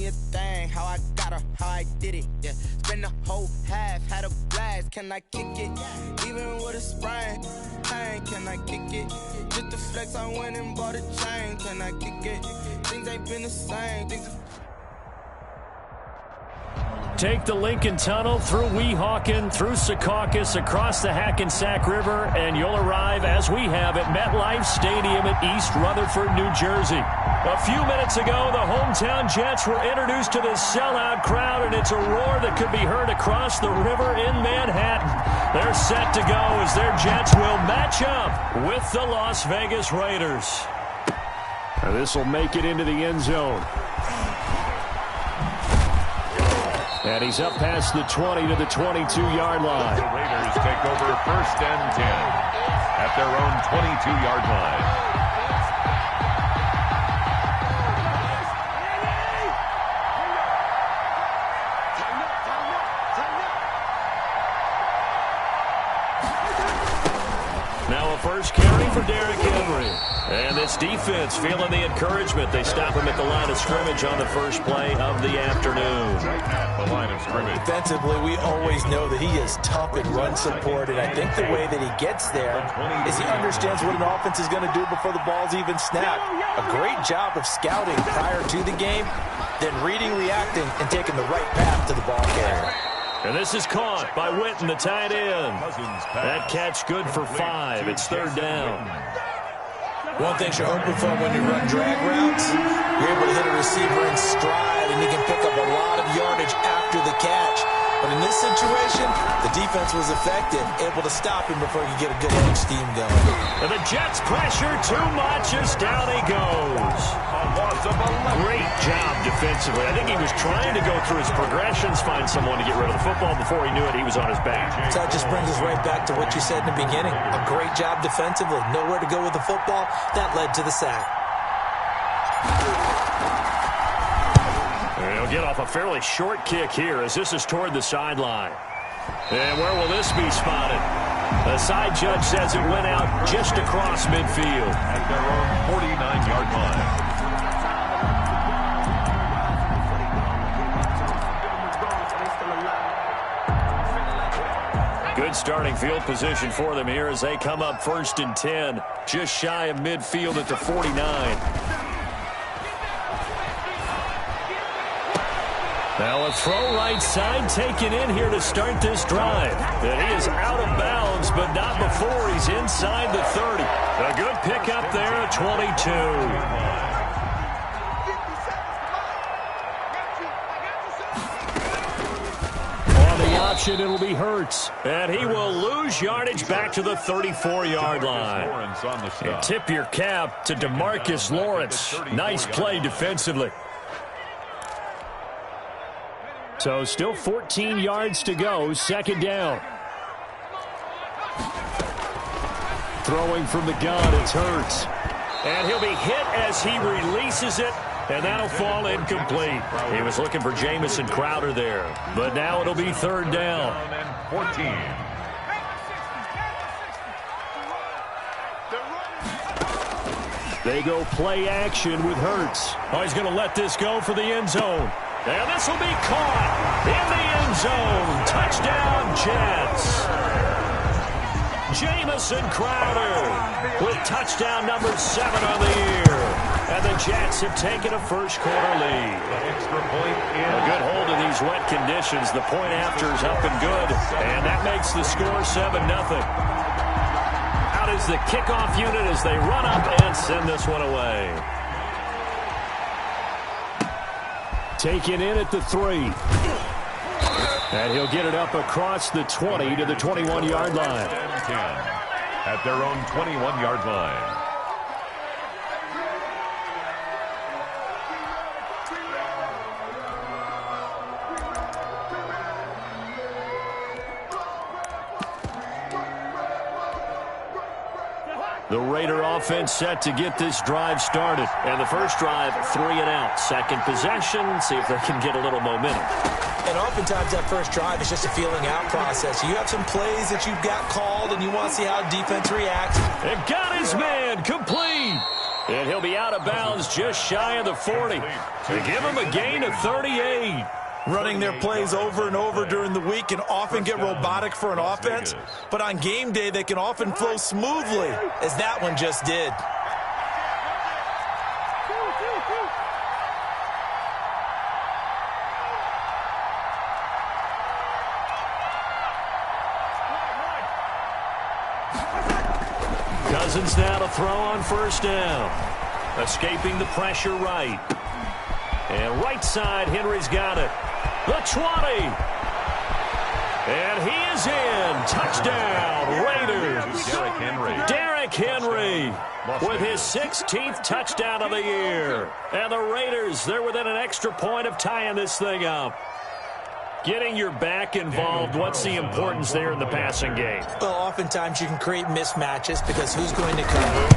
me a thing, how I got her, how I did it, yeah. Spend the whole half, had a blast, can I kick it? Even with a sprain, pain, can I kick it? Just to flex, I went and bought a chain, can I kick it? Things ain't been the same, Take the Lincoln Tunnel through Weehawken, through Secaucus, across the Hackensack River, and you'll arrive, as we have, at MetLife Stadium at East Rutherford, New Jersey. A few minutes ago, the hometown Jets were introduced to this sellout crowd, and it's a roar that could be heard across the river in Manhattan. They're set to go as their Jets will match up with the Las Vegas Raiders. This will make it into the end zone. And he's up past the 20 to the 22-yard line. The Raiders take over 1st and 10 at their own 22-yard line. Now a first carry for Derrick Henry. And this defense feeling the encouragement. They stop him at the line of scrimmage on the first play of the afternoon. At the line of scrimmage. Defensively, we always know that he is tough in run support, and I think the way that he gets there is he understands what an offense is going to do before the ball's even snapped. A great job of scouting prior to the game, then reading, reacting, and taking the right path to the ball carrier. And this is caught by Witten, the tight end. That catch good for 5. It's 3rd down. One thing you're hoping for when you run drag routes, you're able to hit a receiver in stride, and he can pick up a lot of yardage after the catch. But in this situation, the defense was effective, able to stop him before he could get a good head of steam going. And the Jets pressure too much as down he goes. Great job defensively. I think he was trying to go through his progressions, find someone to get rid of the football. Before he knew it, he was on his back. So that just brings us right back to what you said in the beginning. A great job defensively. Nowhere to go with the football. That led to the sack. He'll get off a fairly short kick here as this is toward the sideline. And where will this be spotted? The side judge says it went out just across midfield. At their own 49-yard line. Good starting field position for them here as they come up 1st and 10. Just shy of midfield at the 49. Now a throw right side taken in here to start this drive. And he is out of bounds, but not before he's inside the 30. A good pickup there at 22. Option, it'll be Hurts, and he will lose yardage back to the 34-yard line. And tip your cap to DeMarcus Lawrence. Nice play defensively. So still 14 yards to go, 2nd down. Throwing from the gun, it's Hurts. And he'll be hit as he releases it. And that'll fall incomplete. He was looking for Jamison Crowder there. But now it'll be 3rd down. 14. They go play action with Hurts. Oh, he's going to let this go for the end zone. And this will be caught in the end zone. Touchdown, Jets. Jamison Crowder with touchdown number 7 on the year. And the Jets have taken a first-quarter lead. Extra point in. A good hold in these wet conditions. The point after is up and good. And that makes the score 7-0. Out is the kickoff unit as they run up and send this one away. Taken in at the 3. And he'll get it up across the 20 to the 21-yard line. 10 at their own 21-yard line. The Raider offense set to get this drive started. And the first drive, 3 and out. Second possession, see if they can get a little momentum. And oftentimes that first drive is just a feeling out process. You have some plays that you've got called, and you want to see how defense reacts. And got his man complete. And he'll be out of bounds just shy of the 40. They give him a gain of 38. Running their plays over and over during the week can often get robotic for an offense, but on game day they can often flow smoothly, as that one just did. Cousins now to throw on first down. Escaping the pressure right. And right side, Henry's got it. The 20. And he is in. Touchdown, Raiders. Derrick Henry with his 16th touchdown of the year. And the Raiders, they're within an extra point of tying this thing up. Getting your back involved, what's the importance there in the passing game? Well, oftentimes you can create mismatches because who's going to cover,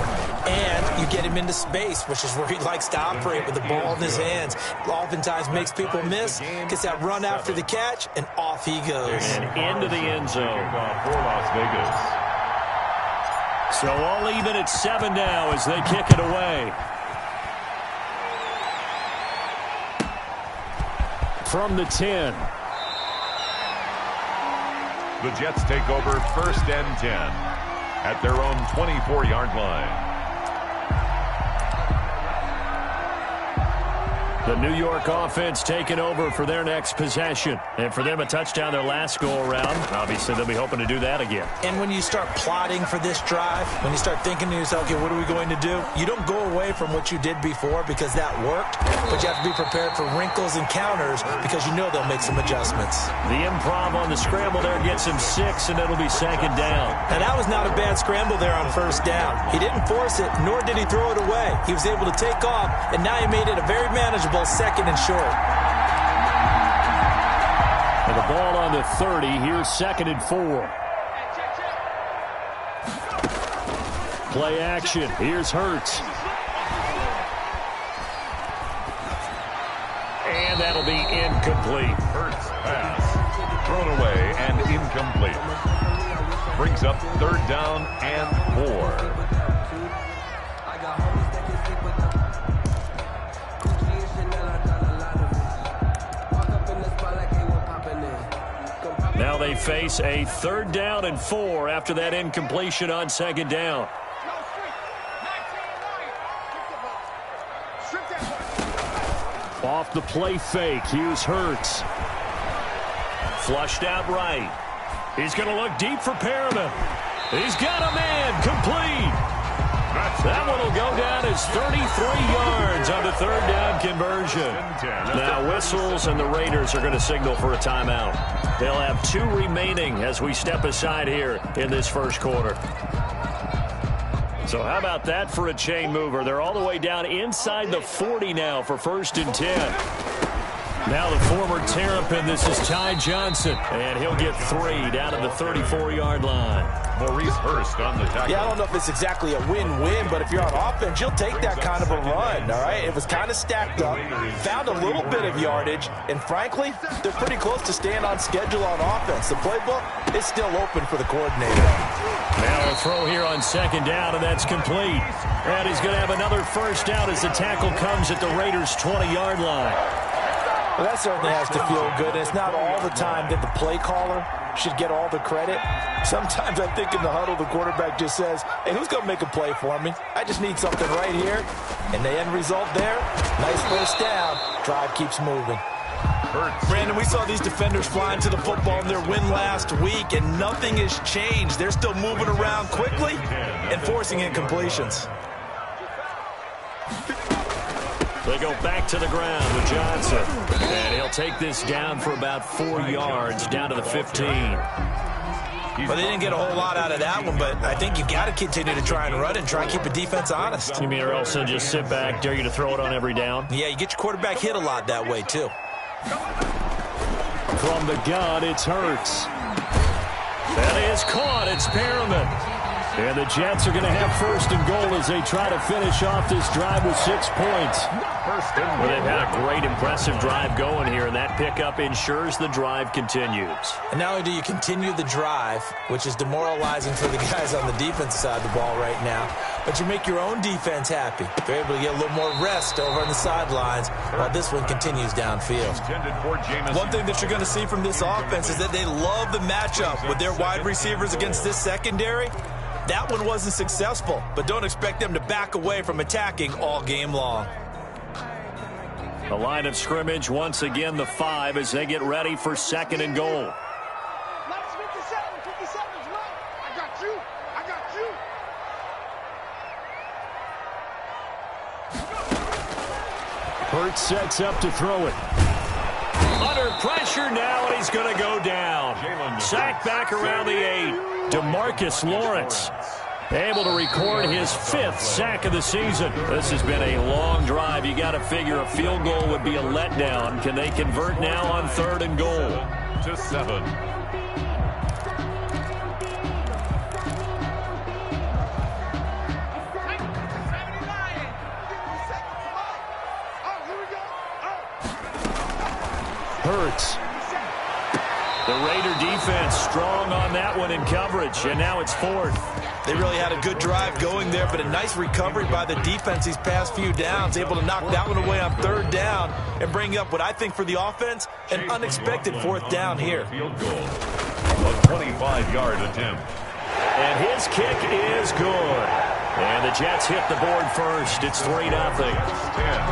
and you get him into space, which is where he likes to operate with the ball in his hands. Oftentimes makes people miss, gets that run after the catch, and off he goes. And into the end zone. For Las Vegas. So all even at 7 now as they kick it away. From the 10. The Jets take over first and 10 at their own 24-yard line. The New York offense taking over for their next possession. And for them, a touchdown their last go-around. Obviously, they'll be hoping to do that again. And when you start plotting for this drive, when you start thinking to yourself, okay, what are we going to do? You don't go away from what you did before because that worked, but you have to be prepared for wrinkles and counters because you know they'll make some adjustments. The improv on the scramble there gets him 6, and it'll be second down. And that was not a bad scramble there on first down. He didn't force it, nor did he throw it away. He was able to take off, and now he made it a very manageable second and short. And the ball on the 30. Here's 2nd and 4. Play action. Here's Hurts. And that'll be incomplete. Hurts pass. Thrown away and incomplete. Brings up 3rd down and 4. Now they face a 3rd down and 4 after that incompletion on 2nd down. Off the play fake, here's Hurts. Flushed out right. He's going to look deep for Perriman. He's got a man, complete. That one will go down as 33 yards on the 3rd down conversion. Now whistles, and the Raiders are going to signal for a timeout. They'll have 2 remaining as we step aside here in this first quarter. So how about that for a chain mover? They're all the way down inside the 40 now for 1st and 10. Now the former Terrapin, this is Ty Johnson, and he'll get 3 down at the 34-yard line. Maurice Hurst on the tackle. Yeah, I don't know if it's exactly a win-win, but if you're on offense, you'll take that kind of a run, all right? It was kind of stacked up, found a little bit of yardage, and frankly, they're pretty close to staying on schedule on offense. The playbook is still open for the coordinator. Now a throw here on 2nd down, and that's complete. And he's going to have another first down as the tackle comes at the Raiders' 20-yard line. Well, that certainly has to feel good. It's not all the time that the play caller should get all the credit. Sometimes I think in the huddle, the quarterback just says, hey, who's going to make a play for me? I just need something right here. And the end result there, nice first down. Drive keeps moving. Brandon, we saw these defenders flying to the football in their win last week, and nothing has changed. They're still moving around quickly and forcing incompletions. They go back to the ground with Johnson. And he'll take this down for about 4 yards, down to the 15. Well, they didn't get a whole lot out of that one, but I think you got to continue to try and run and try and keep the defense honest. You mean or else they'll just sit back, dare you to throw it on every down? Yeah, you get your quarterback hit a lot that way, too. From the gun, it's Hurts. That is caught. It's Perriman. And the Jets are going to have 1st and goal as they try to finish off this drive with 6 points. Well, they've had a great, impressive drive going here, and that pickup ensures the drive continues. And not only do you continue the drive, which is demoralizing for the guys on the defensive side of the ball right now, but you make your own defense happy. They're able to get a little more rest over on the sidelines while this one continues downfield. One thing that you're going to see from this offense is that they love the matchup with their wide receivers against this secondary. That one wasn't successful, but don't expect them to back away from attacking all game long. The line of scrimmage, once again, the 5 as they get ready for 2nd and goal. Hurts sets up to throw it. Under pressure now, and he's going to go down. Sacked back around the 8. DeMarcus Lawrence able to record his 5th sack of the season. This has been a long drive. You got to figure a field goal would be a letdown. Can they convert now on 3rd and goal? 7-7. Hurts. The Raider defense strong on that one in coverage, and now it's 4th. They really had a good drive going there, but a nice recovery by the defense these past few downs, able to knock that one away on 3rd down and bring up what I think for the offense, an unexpected 4th down here. Field goal. A 25-yard attempt. And his kick is good. And the Jets hit the board first. It's 3-0.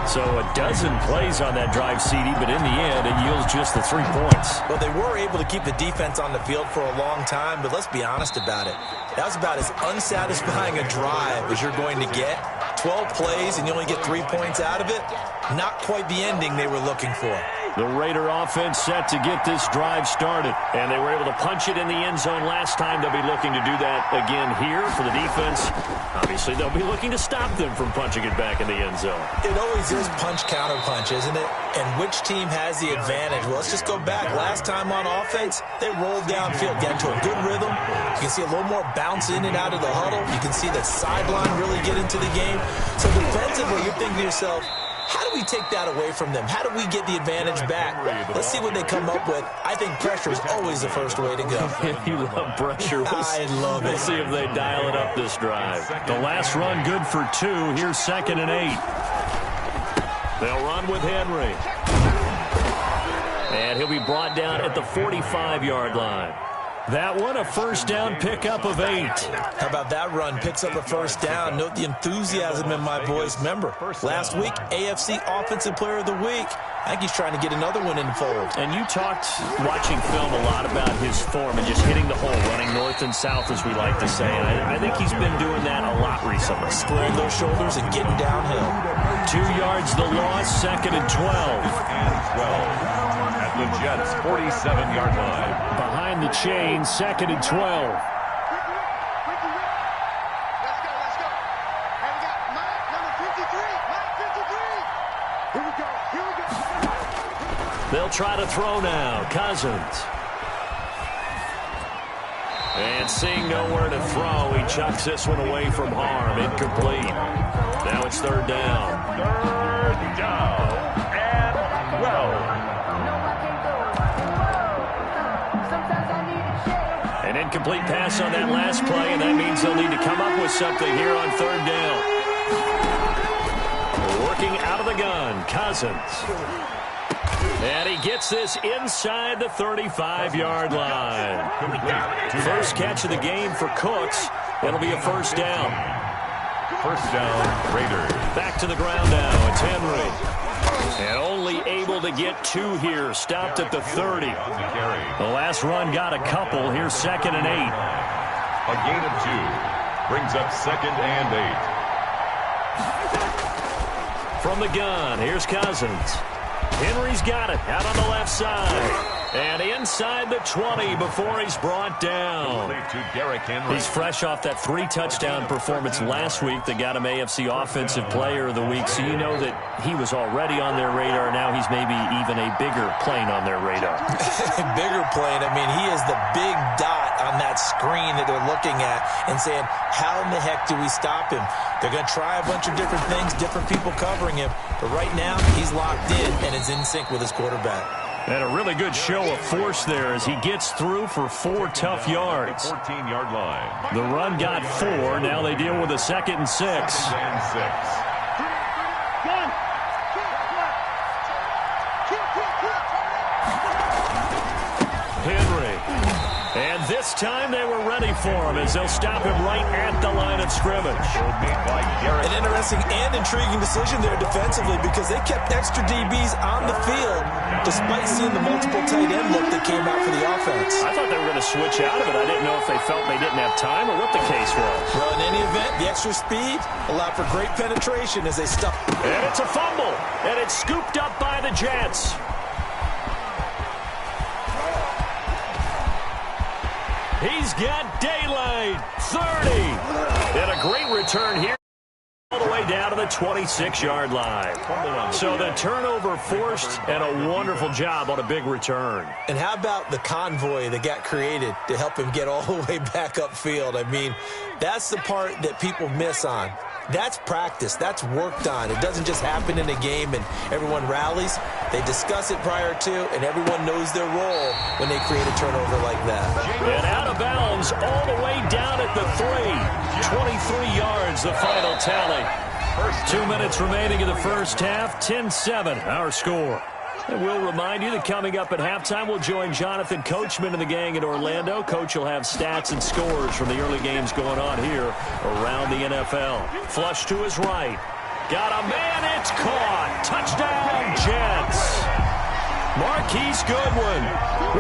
So a dozen plays on that drive, CD, but in the end, it yields just the 3 points. Well, they were able to keep the defense on the field for a long time, but let's be honest about it. That was about as unsatisfying a drive as you're going to get. 12 plays and you only get 3 points out of it. Not quite the ending they were looking for. The Raider offense set to get this drive started, and they were able to punch it in the end zone last time. They'll be looking to do that again here for the defense. Obviously, they'll be looking to stop them from punching it back in the end zone. It always is punch-counter-punch, isn't it? And which team has the advantage? Well, let's just go back. Last time on offense, they rolled downfield, get into a good rhythm. You can see a little more bounce in and out of the huddle. You can see the sideline really get into the game. So defensively, you're thinking to yourself, how do we take that away from them? How do we get the advantage back? Let's see what they come up with. I think pressure is always the first way to go. You love pressure. I love it. We'll see if they dial it up this drive. The last run good for 2. Here's 2nd and 8. They'll run with Henry. And he'll be brought down at the 45-yard line. That one, a first down pickup of 8. How about that run? Picks up a first down. Note the enthusiasm in my voice. Remember, last week, AFC Offensive Player of the Week. I think he's trying to get another one in the fold. And you talked, watching film, a lot about his form and just hitting the hole, running north and south, as we like to say. And I think he's been doing that a lot recently. Squaring those shoulders and getting downhill. 2 yards the loss, 2nd and 12. And 12 at the Jets' 47-yard line. Behind the chain, 2nd and 12. They'll try to throw now. Cousins. And seeing nowhere to throw, he chucks this one away from harm. Incomplete. Now it's 3rd down. 3rd down and 12. An incomplete pass on that last play, and that means they'll need to come up with something here on 3rd down. Working out of the gun, Cousins. And he gets this inside the 35-yard line. First catch of the game for Cooks. It'll be a first down. First down, Raiders. Back to the ground now. It's Henry. And only able to get 2 here. Stopped at the 30. The last run got a couple. Here's 2nd and 8. A gain of 2. Brings up 2nd and 8. From the gun, here's Cousins. Henry's got it out on the left side. And inside the 20 before he's brought down. He's fresh off that 3-touchdown performance last week that got him AFC Offensive Player of the Week. So you know that he was already on their radar. Now he's maybe even a bigger plane on their radar. Bigger plane. I mean, he is the big dot on that screen that they're looking at and saying, how in the heck do we stop him? They're going to try a bunch of different things, different people covering him. But right now, he's locked in and is in sync with his quarterback. And a really good show of force there as he gets through for 4 tough yards. 14-yard line. The run got 4. Now they deal with a 2nd and 6. Henry. And this time they were ready for him as they'll stop him right at the line of scrimmage. An interesting and intriguing decision there defensively because they kept extra DBs on the field despite seeing the multiple tight end look that came out for the offense. I thought they were going to switch out of it. I didn't know if they felt they didn't have time or what the case was. Well, in any event, the extra speed allowed for great penetration as they stuck. And it's a fumble, and it's scooped up by the Jets. He's got daylight, 30. And a great return here all the way down to the 26-yard line. So the turnover forced and a wonderful job on a big return. And how about the convoy that got created to help him get all the way back upfield? I mean, that's the part that people miss on. That's practice. That's worked on. It doesn't just happen in a game and everyone rallies. They discuss it prior to, and everyone knows their role when they create a turnover like that. And out of bounds all the way down at the 3. 23 yards, the final tally. 2 minutes remaining in the first half. 10-7, our score. And we'll remind you that coming up at halftime, we'll join Jonathan Coachman and the gang in Orlando. Coach will have stats and scores from the early games going on here around the NFL. Flush to his right. Got a man, it's caught. Touchdown, Jets. Marquise Goodwin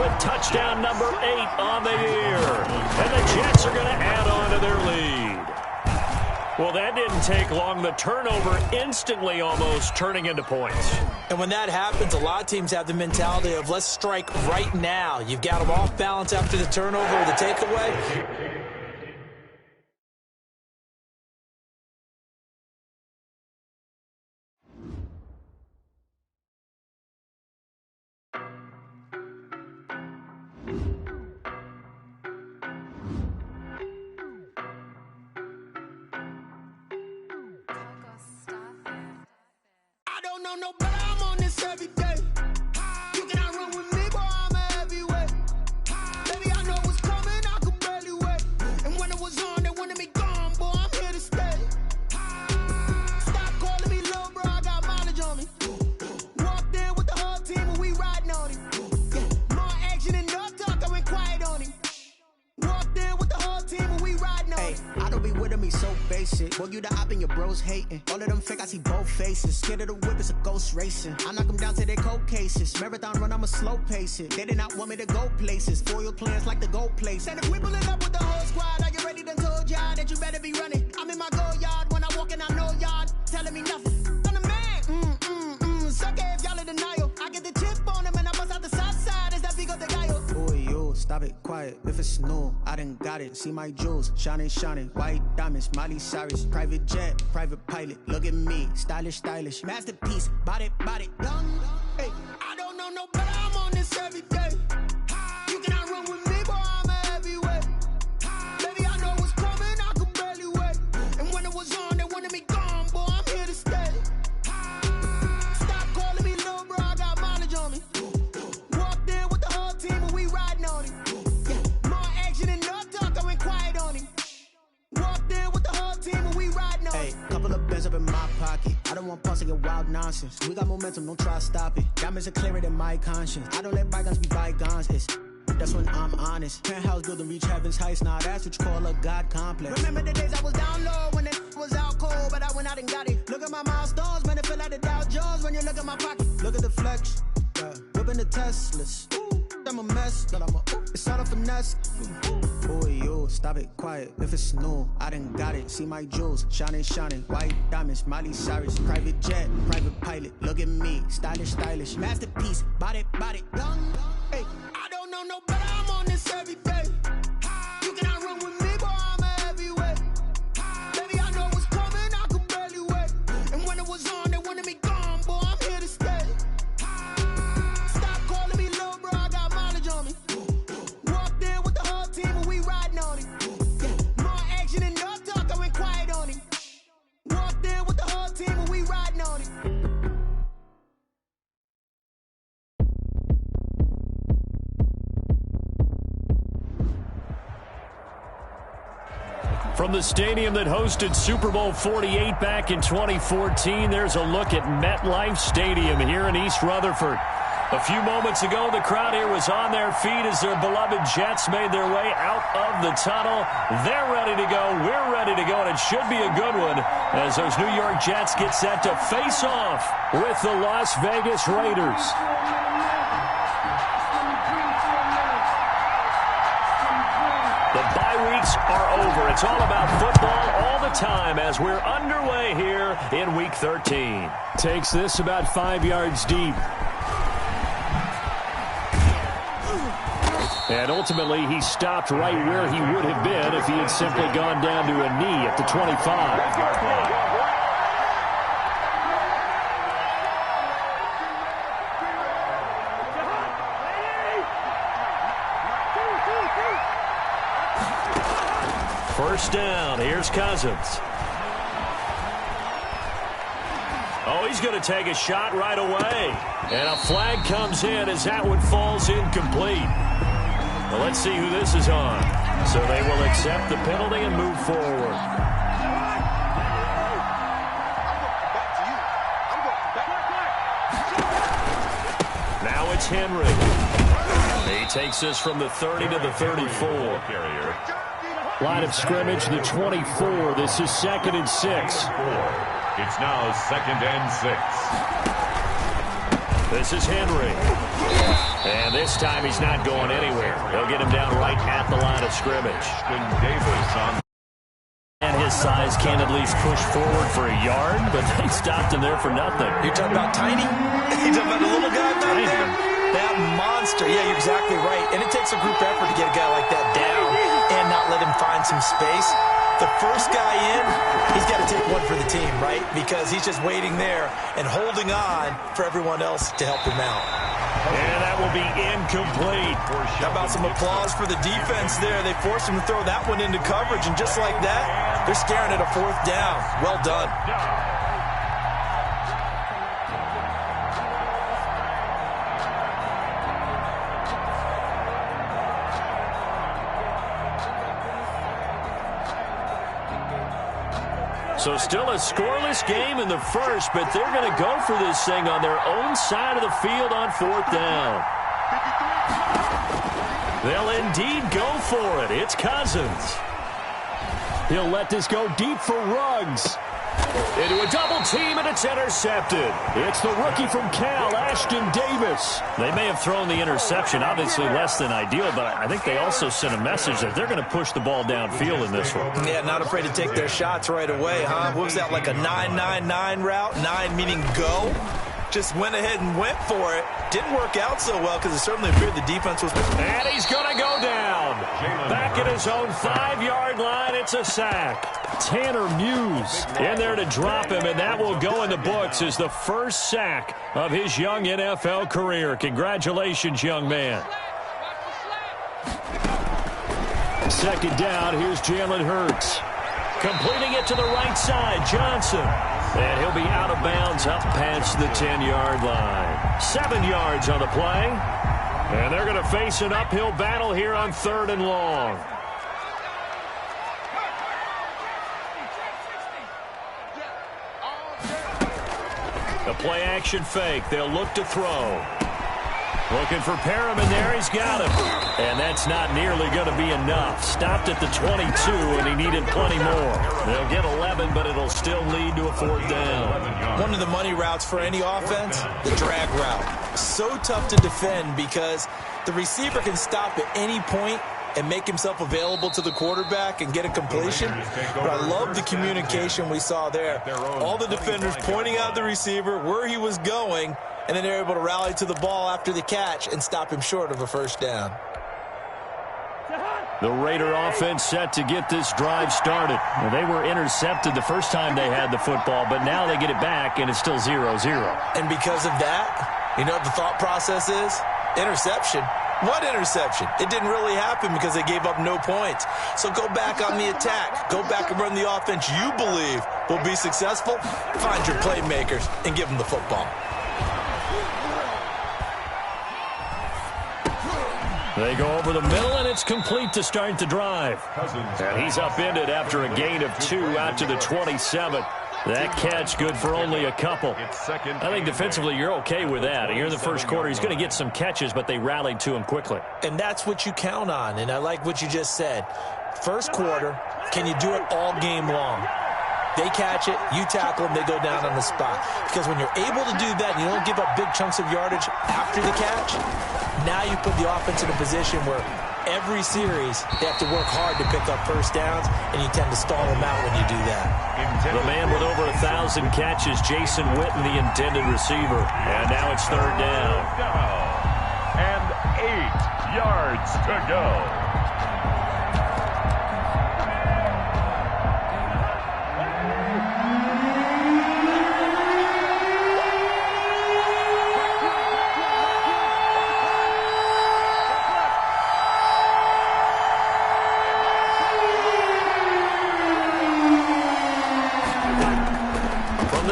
with touchdown number 8 on the year. And the Jets are going to add on to their lead. Well, that didn't take long. The turnover instantly almost turning into points. And when that happens, a lot of teams have the mentality of let's strike right now. You've got them off balance after the turnover or the takeaway. No, but I'm on this every day. You cannot run with me, boy, I'm a heavyweight. Baby, I know what's coming, I could barely wait. And when it was on, they wanted me gone, boy, I'm here to stay. Stop calling me little bro, I got mileage on me. Walked in with the whole team and we riding on him. Yeah, more action and no talk, I went quiet on him. Walked in with the whole team and we riding on him. I don't be with him, he's so basic. Boy, you the op and your bros hating. All of them fake, I see both faces. Scared of the whip, it's a ghost racing. I knock them down to their cold cases. Marathon run, I'ma slow pace it. They did not want me to go places. Foil plans like the gold place. And if we pulling up with the whole squad, I get ready to told y'all that you better be running. I'm in my go yard. When I walk in, I know y'all telling me nothing. I'm the man. Suck it if y'all in denial. I get the chip on them and I bust out the south side. Is that big of the guy? Boy, yo, stop it, quiet. If it's new, I done got it. See my jewels, shining, shining. White diamonds, Miley Cyrus. Private jet, private pilot. Look at me, stylish, stylish. Masterpiece, body, young. Hey, I don't know no better, I'm on this every day. You cannot run with me, boy, I'm a heavyweight. Baby, I know what's coming, I could barely wait. And when it was on, they wanted me gone, boy, I'm here to stay. Stop calling me little bro, I got mileage on me. Walked in with the whole team and we riding on him. Yeah, more action and no talk, I went quiet on him. Walked in with the whole team and we riding on him. Couple of bands up in my pocket. I don't want pulse to get wild nonsense. We got momentum, don't try to stop it. Diamonds are clearer than my conscience. I don't let bygones be bygones. That's when I'm honest. Penthouse building, reach heaven's heights. Now that's what you call a God complex. Remember the days I was down low when it was out cold, but I went out and got it. Look at my milestones, man, it feel like the Dow Jones when you look at my pocket. Look at the flex, whipping the Teslas. I'm a mess, but it's all a finesse. Boy, yo, stop it, quiet. If it's new, I done got it. See my jewels, shining, shining. White diamonds, Miley Cyrus. Private jet, private pilot. Look at me, stylish, stylish. Masterpiece, body, young. Hey, I don't know no better, I'm on this every day. You cannot run with me, boy, I'm a heavyweight. Baby, I know what's coming, I could barely wait. And when it was on, they wanted me gone, boy, I'm here to stay. Stop calling me little bro, I got mileage on me. Walked in with the whole team and we riding on him. Yeah, more action and no talk, I went quiet on him. Walked in with the whole team and we riding on him. From the stadium that hosted Super Bowl 48 back in 2014, there's a look at MetLife Stadium here in East Rutherford. A few moments ago, the crowd here was on their feet as their beloved Jets made their way out of the tunnel. They're ready to go. We're ready to go, and it should be a good one as those New York Jets get set to face off with the Las Vegas Raiders. The bye weeks are over. It's all about football all the time as we're underway here in Week 13. Takes this about 5 yards deep. And ultimately, he stopped right where he would have been if he had simply gone down to a knee at the 25. First down. Here's Cousins. Oh, he's going to take a shot right away. And a flag comes in as that one falls incomplete. Well, let's see who this is on. So they will accept the penalty and move forward. Now it's Henry. He takes this from the 30 to the 34. Line of scrimmage, the 24. This is 2nd and 6. It's now 2nd and 6. This is Henry. And this time he's not going anywhere. They'll get him down right at the line of scrimmage. And his size can at least push forward for a yard, but they stopped him there for nothing. You're talking about tiny? You're talking about the little guy back there? That monster. Yeah, you're exactly right. And it takes a group effort to get a guy like that down and not let him find some space. The first guy in, he's got to take one for the team, right? Because he's just waiting there and holding on for everyone else to help him out. And that will be incomplete. How about some applause for the defense there? They forced him to throw that one into coverage, and just like that, they're staring at a 4th down. Well done. So still a scoreless game in the first, but they're going to go for this thing on their own side of the field on 4th down. They'll indeed go for it. It's Cousins. He'll let this go deep for Ruggs. Into a double team, and it's intercepted. It's the rookie from Cal, Ashton Davis. They may have thrown the interception, obviously less than ideal, but I think they also sent a message that they're going to push the ball downfield in this one. Yeah, not afraid to take their shots right away, huh? What was that, like a 9-9-9 route? 9 meaning go? Just went ahead and went for it. Didn't work out so well because it certainly appeared the defense was... And he's going to go down. Back at his own 5-yard line, it's a sack. Tanner Muse in there to drop him, and that will go in the books as the first sack of his young NFL career. Congratulations, young man. 2nd down, here's Jalen Hurts. Completing it to the right side, Johnson. And he'll be out of bounds up past the 10-yard line. 7 yards on the play. And they're going to face an uphill battle here on 3rd and long. The play-action fake. They'll look to throw. Looking for Perriman there. He's got him. And that's not nearly going to be enough. Stopped at the 22, and he needed plenty more. They'll get 11, but it'll still lead to a 4th down. One of the money routes for any offense, the drag route. So tough to defend because the receiver can stop at any point and make himself available to the quarterback and get a completion. But I love the communication we saw there. All the defenders pointing out the receiver, where he was going, and then they're able to rally to the ball after the catch and stop him short of a 1st down. The Raider offense set to get this drive started. Well, they were intercepted the first time they had the football, but now they get it back, and it's still 0-0. And because of that, you know what the thought process is? Interception. What interception? It didn't really happen because they gave up no points. So go back on the attack. Go back and run the offense you believe will be successful. Find your playmakers and give them the football. They go over the middle, and it's complete to start the drive. And he's upended after a gain of 2 out to the 27. That catch good for only a couple. I think defensively you're okay with that. Here in the first quarter, he's going to get some catches, but they rallied to him quickly. And that's what you count on, and I like what you just said. First quarter, can you do it all game long? They catch it, you tackle them, they go down on the spot. Because when you're able to do that and you don't give up big chunks of yardage after the catch, now you put the offense in a position where every series they have to work hard to pick up first downs, and you tend to stall them out when you do that. The man with over 1,000 catches, Jason Witten, the intended receiver. And now it's third down. And 8 yards to go.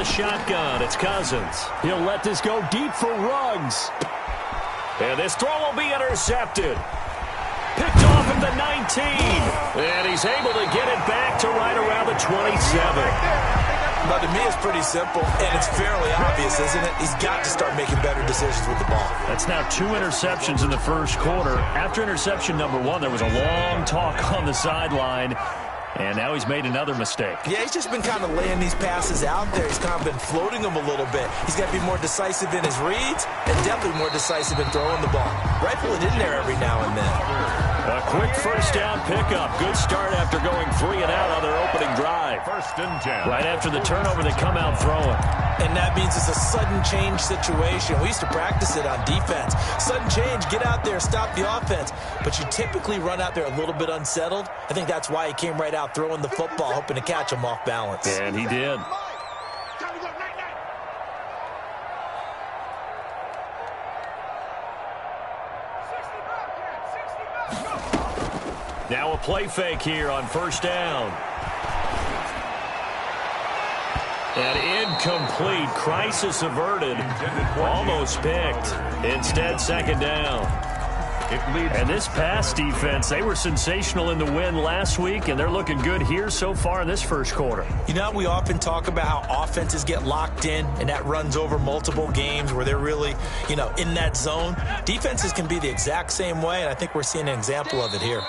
Shotgun, it's Cousins. He'll let this go deep for Ruggs. And this throw will be intercepted. Picked off at the 19. And he's able to get it back to right around the 27. But to me, it's pretty simple, and it's fairly obvious, isn't it? He's got to start making better decisions with the ball. That's now 2 interceptions in the first quarter. After interception number 1, there was a long talk on the sideline. And now he's made another mistake. Yeah, he's just been kind of laying these passes out there. He's kind of been floating them a little bit. He's got to be more decisive in his reads and definitely more decisive in throwing the ball. Rifle it in there every now and then. A quick first down pickup. Good start after going 3 and out on their opening drive. First and 10. Right after the turnover, they come out throwing. And that means it's a sudden change situation. We used to practice it on defense. Sudden change, get out there, stop the offense. But you typically run out there a little bit unsettled. I think that's why he came right out throwing the football, hoping to catch him off balance. And he did. Now a play fake here on first down. And incomplete. Crisis averted. Almost picked. Instead, second down. And this pass defense, they were sensational in the win last week, and they're looking good here so far in this first quarter. You know, we often talk about how offenses get locked in, and that runs over multiple games where they're really, in that zone. Defenses can be the exact same way, and I think we're seeing an example of it here.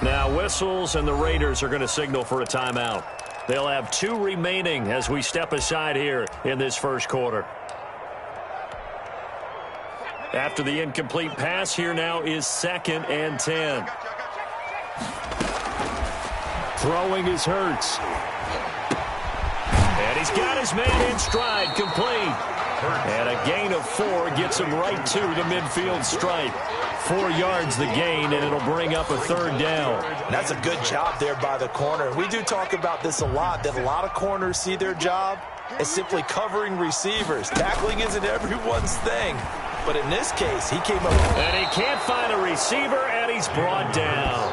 Now whistles, and the Raiders are going to signal for a timeout. They'll have 2 remaining as we step aside here in this first quarter. After the incomplete pass, here now is 2nd and 10. Throwing is Hurts. And he's got his man in stride, complete. And a gain of 4 gets him right to the midfield stripe. 4 yards the gain, and it'll bring up a third down. That's a good job there by the corner. We do talk about this a lot, that a lot of corners see their job as simply covering receivers. Tackling isn't everyone's thing. But in this case, he came up. And he can't find a receiver, and he's brought down.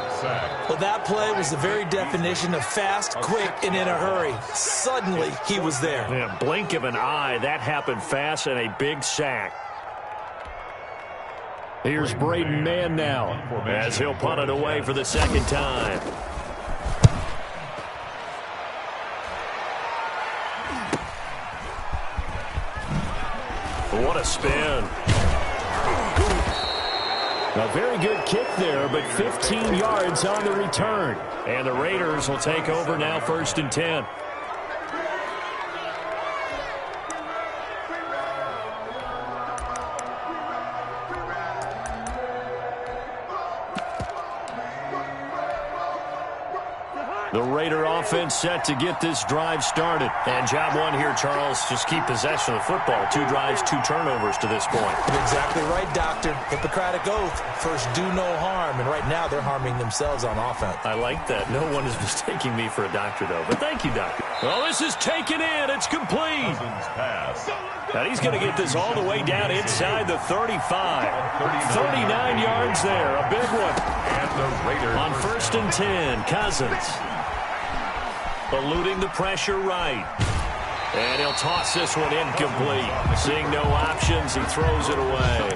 Well, that play was the very definition of fast, quick, and in a hurry. Suddenly, he was there. Yeah, blink of an eye, that happened fast, and a big sack. Here's Braden Mann now, as he'll punt it away for the second time. What a spin. A very good kick there, but 15 yards on the return. And the Raiders will take over now, 1st and 10. The Raider offense set to get this drive started. And job 1 here, Charles, just keep possession of the football. 2 drives, 2 turnovers to this point. You're exactly right, Doctor. Hippocratic oath. First, do no harm. And right now, they're harming themselves on offense. I like that. No one is mistaking me for a doctor, though. But thank you, Doctor. Well, this is taken in. It's complete. And he's going to get this all the way down inside the 35. 39 yards there. A big one. And the Raiders on 1st and 10, Cousins. Eluding the pressure right. And he'll toss this one incomplete. Seeing no options, he throws it away.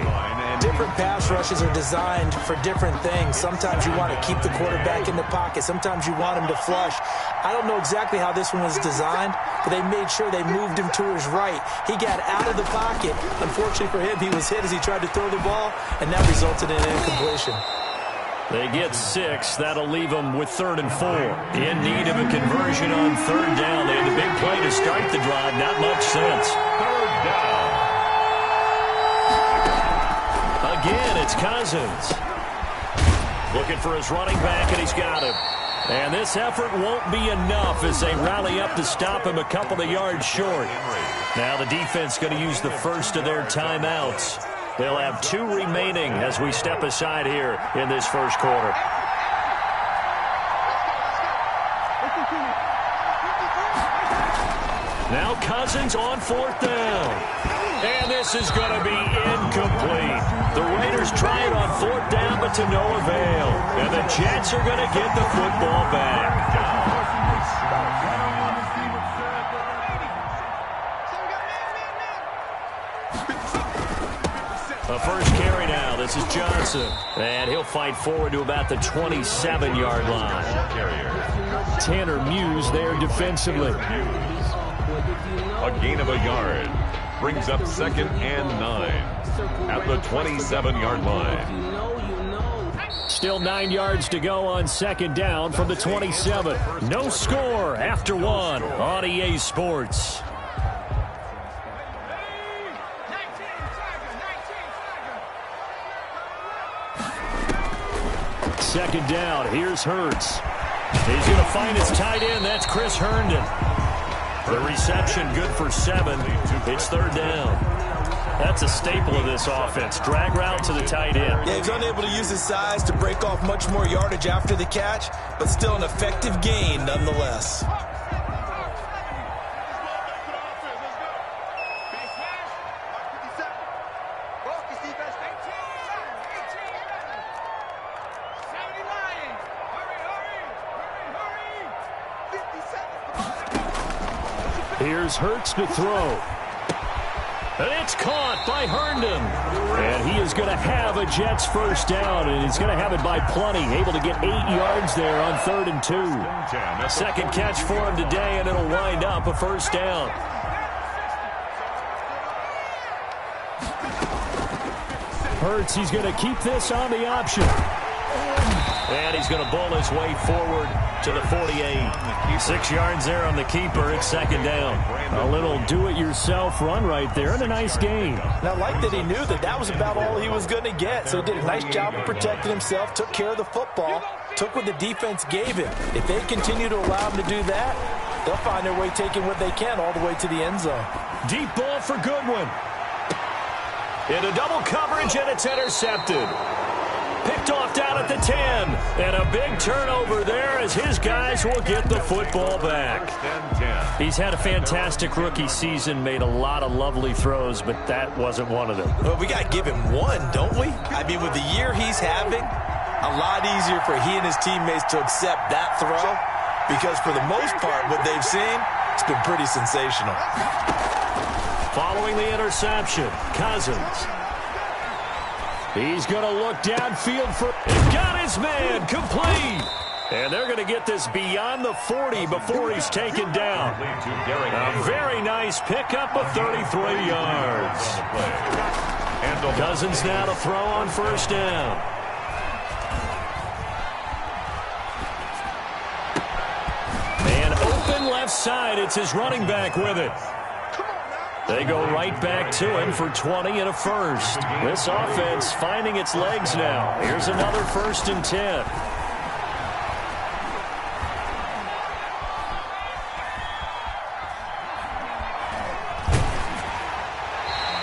Different different pass rushes are designed for different things. Sometimes you want to keep the quarterback in the pocket. Sometimes you want him to flush. I don't know exactly how this one was designed, but they made sure they moved him to his right. He got out of the pocket. Unfortunately for him, he was hit as he tried to throw the ball, and that resulted in an incompletion. They get 6. That'll leave them with 3rd and 4. In need of a conversion on 3rd down. They had the big play to start the drive. Not much sense. 3rd down. Again, it's Cousins. Looking for his running back, and he's got him. And this effort won't be enough as they rally up to stop him a couple of yards short. Now the defense going to use the first of their timeouts. They'll have 2 remaining as we step aside here in this first quarter. Now Cousins on 4th down. And this is going to be incomplete. The Raiders try it on 4th down, but to no avail. And the Jets are going to get the football back. A first carry now. This is Johnson. And he'll fight forward to about the 27-yard line. Tanner Muse there defensively. A gain of a yard. Brings up 2nd and 9 at the 27-yard line. Still 9 yards to go on 2nd down from the 27. No score after 1 on EA Sports. Second down. Here's Hurts. He's going to find his tight end. That's Chris Herndon. The reception good for 7. It's 3rd down. That's a staple of this offense. Drag route to the tight end. Yeah, he's unable to use his size to break off much more yardage after the catch, but still an effective gain nonetheless. Here's Hurts to throw. And it's caught by Herndon. And he is going to have a Jets first down, and he's going to have it by plenty. Able to get 8 yards there on 3rd and 2. Second catch for him today, and it'll wind up a first down. Hurts, he's going to keep this on the option. And he's going to bowl his way forward to the 48. 6 yards there on the keeper. It's 2nd down. A little do-it-yourself run right there, and a nice gain. Now, I like that he knew that that was about all he was going to get, so he did a nice job of protecting himself, took care of the football, took what the defense gave him. If they continue to allow him to do that, they'll find their way taking what they can all the way to the end zone. Deep ball for Goodwin. Into double coverage, and it's intercepted. Picked off down at the 10. And a big turnover there as his guys will get the football back. He's had a fantastic rookie season, made a lot of lovely throws, but that wasn't one of them. Well, we got to give him one, don't we? I mean, with the year he's having, a lot easier for he and his teammates to accept that throw because for the most part, what they've seen, it's been pretty sensational. Following the interception, Cousins. He's going to look downfield for... Got his man complete. And they're going to get this beyond the 40 before he's taken down. A very nice pickup of 33 yards. Cousins now to throw on first down. And open left side. It's his running back with it. They go right back to him for 20 and a first. This offense finding its legs now. Here's another 1st and 10.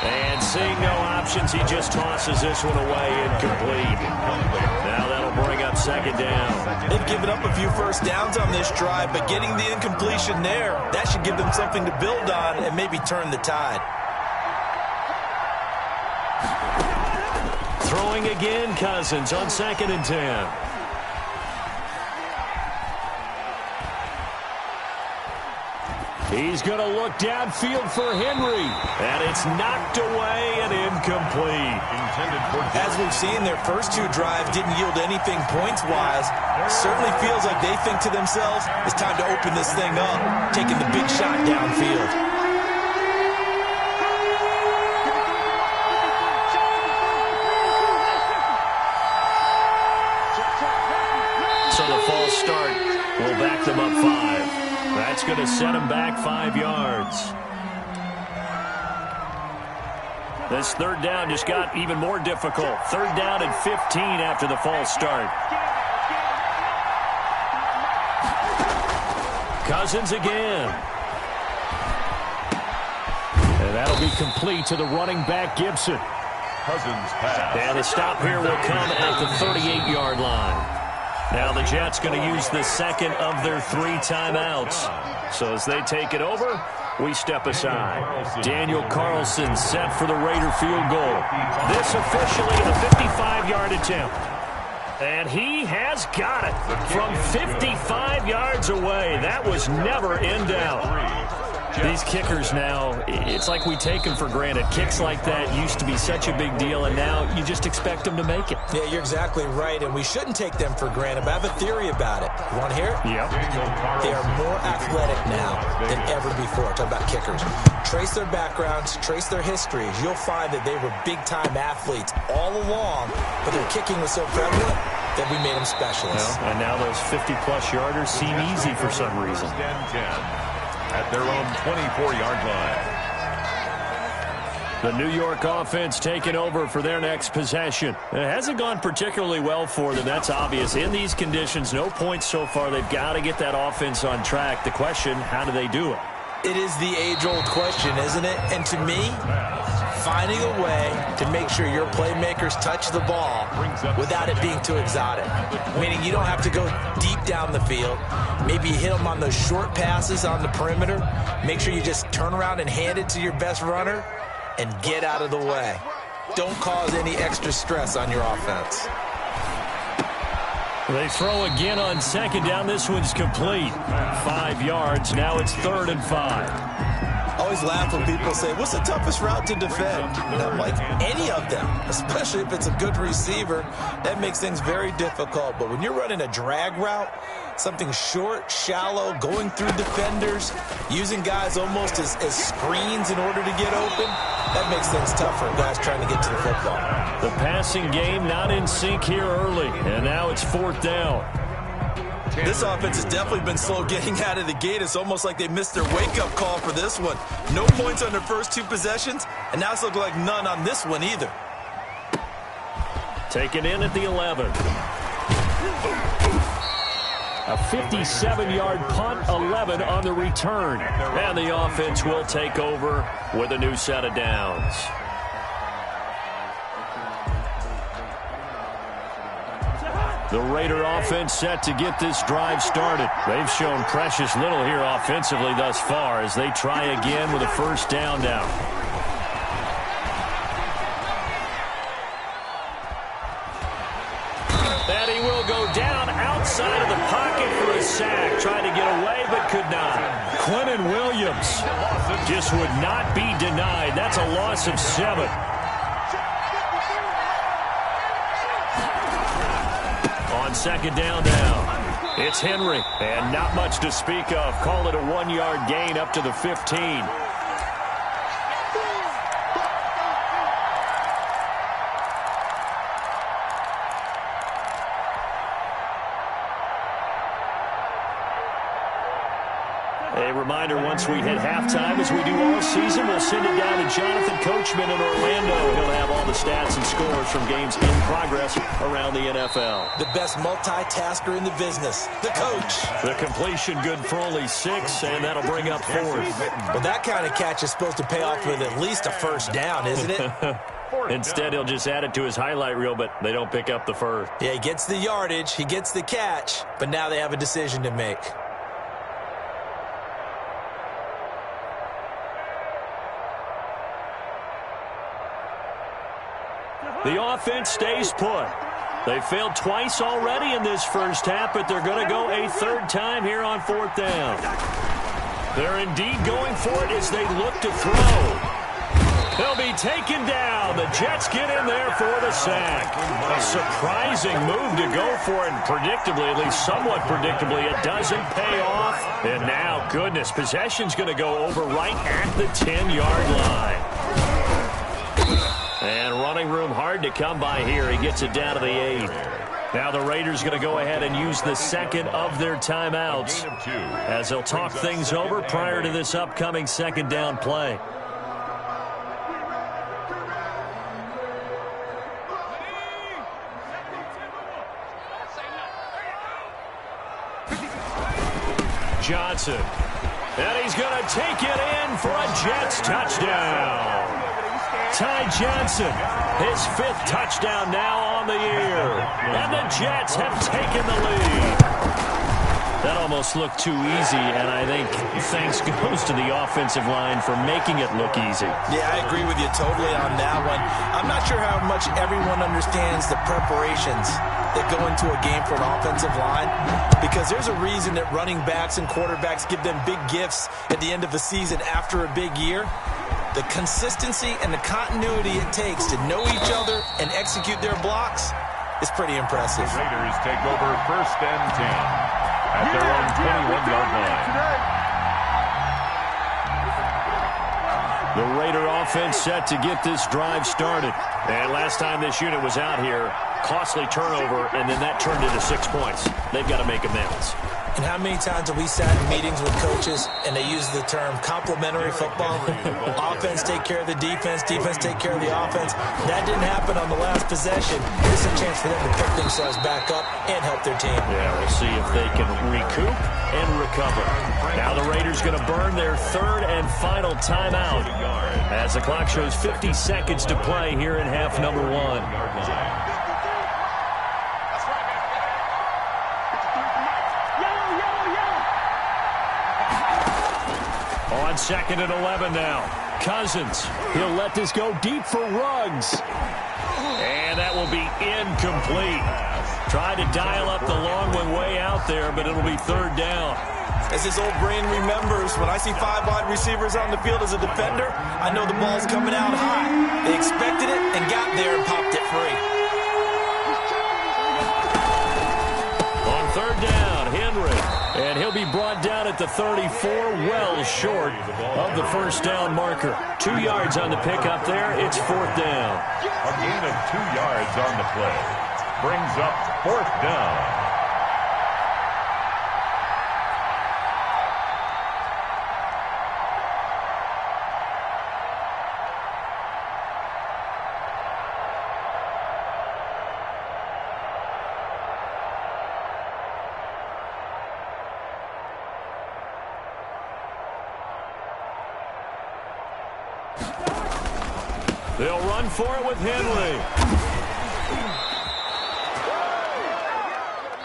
And seeing no options, he just tosses this one away incomplete. Now that'll bring up 2nd down. They've given up a few first downs on this drive, but getting the incompletion there, that should give them something to build on and maybe turn the tide. Throwing again, Cousins on 2nd and 10. He's going to look downfield for Henry. And it's knocked away and incomplete. As we've seen, their first two drives didn't yield anything points-wise. Certainly feels like they think to themselves, it's time to open this thing up, taking the big shot downfield. So the false start will back them up 5. That's going to set them back 5 yards. This third down just got even more difficult. Third down and 15 after the false start. Cousins again. And that'll be complete to the running back, Gibson. Cousins pass. And the stop here will come at the 38-yard line. Now the Jets going to use the second of their 3 timeouts. So as they take it over, we step aside. Daniel Carlson set for the Raider field goal. This officially a 55-yard attempt. And he has got it from 55 yards away. That was never in doubt. These kickers now, it's like we take them for granted. Kicks like that used to be such a big deal, and now you just expect them to make it. Yeah, you're exactly right, and we shouldn't take them for granted, but I have a theory about it. You want to hear it? Yep. They are more athletic now than ever before. Talk about kickers. Trace their backgrounds, trace their histories. You'll find that they were big-time athletes all along, but their kicking was so prevalent that we made them specialists. Well, and now those 50-plus yarders seem easy for some reason. 10-10. At their own 24-yard line. The New York offense taking over for their next possession. It hasn't gone particularly well for them. That's obvious. In these conditions, no points so far. They've got to get that offense on track. The question, how do they do it? It is the age-old question, isn't it? And to me, finding a way to make sure your playmakers touch the ball without it being too exotic. Meaning you don't have to go deep down the field. Maybe you hit them on those short passes on the perimeter. Make sure you just turn around and hand it to your best runner and get out of the way. Don't cause any extra stress on your offense. They throw again on second down. This one's complete. 5 yards. Now it's 3rd and 5. I always laugh when people say, what's the toughest route to defend? And I'm like, any of them, especially if it's a good receiver. That makes things very difficult. But when you're running a drag route, something short, shallow, going through defenders, using guys almost as screens in order to get open, that makes things tougher. Guys trying to get to the football. The passing game not in sync here early, and now it's 4th down. This offense has definitely been slow getting out of the gate. It's almost like they missed their wake-up call for this one. No points on their first 2 possessions, and now it's looking like none on this one either. Taken in at the 11. A 57-yard punt, 11 on the return. And the offense will take over with a new set of downs. The Raider offense set to get this drive started. They've shown precious little here offensively thus far as they try again with a first down now. And he will go down outside of the pocket for a sack. Tried to get away but could not. Quinnen Williams just would not be denied. That's a loss of 7. Second down now. It's Henry, and not much to speak of. Call it a 1-yard gain up to the 15. A reminder, once we hit halftime, as we do all season, we'll send it down to Jonathan Coachman in Orlando. He'll have all the stats and scores from games in progress around the NFL. The best multitasker in the business, the coach. The completion good for only 6, and that'll bring up 4th. Well, that kind of catch is supposed to pay off with at least a first down, isn't it? Instead, he'll just add it to his highlight reel, but they don't pick up the first. Yeah, he gets the yardage, he gets the catch, but now they have a decision to make. The offense stays put. They failed twice already in this first half, but they're going to go a 3rd time here on 4th down. They're indeed going for it as they look to throw. They'll be taken down. The Jets get in there for the sack. A surprising move to go for it, and predictably, at least somewhat predictably, it doesn't pay off. And now, goodness, possession's going to go over right at the 10-yard line. And running room hard to come by here. He gets it down to the 8. Now the Raiders going to go ahead and use the second of their timeouts as they'll talk things over prior to this upcoming second down play. Johnson. And he's going to take it in for a Jets touchdown. Ty Johnson, his 5th touchdown now on the year. And the Jets have taken the lead. That almost looked too easy, and I think thanks goes to the offensive line for making it look easy. Yeah, I agree with you totally on that one. I'm not sure how much everyone understands the preparations that go into a game for an offensive line, because there's a reason that running backs and quarterbacks give them big gifts at the end of the season after a big year. The consistency and the continuity it takes to know each other and execute their blocks is pretty impressive. The Raiders take over 1st and 10 at their own 21-yard line. The Raider offense set to get this drive started. And last time this unit was out here, costly turnover, and then that turned into 6 points. They've got to make amends. And how many times have we sat in meetings with coaches and they use the term complementary football? Offense take care of the defense, defense take care of the offense. That didn't happen on the last possession. This is a chance for them to pick themselves back up and help their team. Yeah, we'll see if they can recoup and recover. Now the Raiders going to burn their 3rd and final timeout as the clock shows 50 seconds to play here in half number 1. On 2nd and 11 now. Cousins. He'll let this go deep for Ruggs. And that will be incomplete. Tried to dial up the long one way out there, but it'll be 3rd down. As his old brain remembers, when I see 5 wide receivers on the field as a defender, I know the ball's coming out high. They expected it and got there and popped it free. On 3rd down, Henry. And he'll be brought down at the 34, well short of the 1st down marker. 2 yards on the pickup there. It's 4th down. A gain of 2 yards on the play brings up 4th down. They'll run for it with Henry.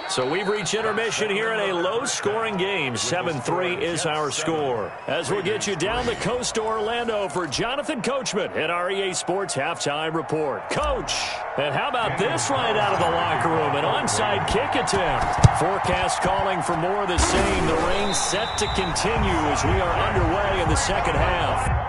So we've reached intermission here in a low-scoring game. 7-3 is our score. As we'll get you down the coast to Orlando for Jonathan Coachman at our EA Sports Halftime Report. Coach, and how about this right out of the locker room? An onside kick attempt. Forecast calling for more of the same. The rain set to continue as we are underway in the second half.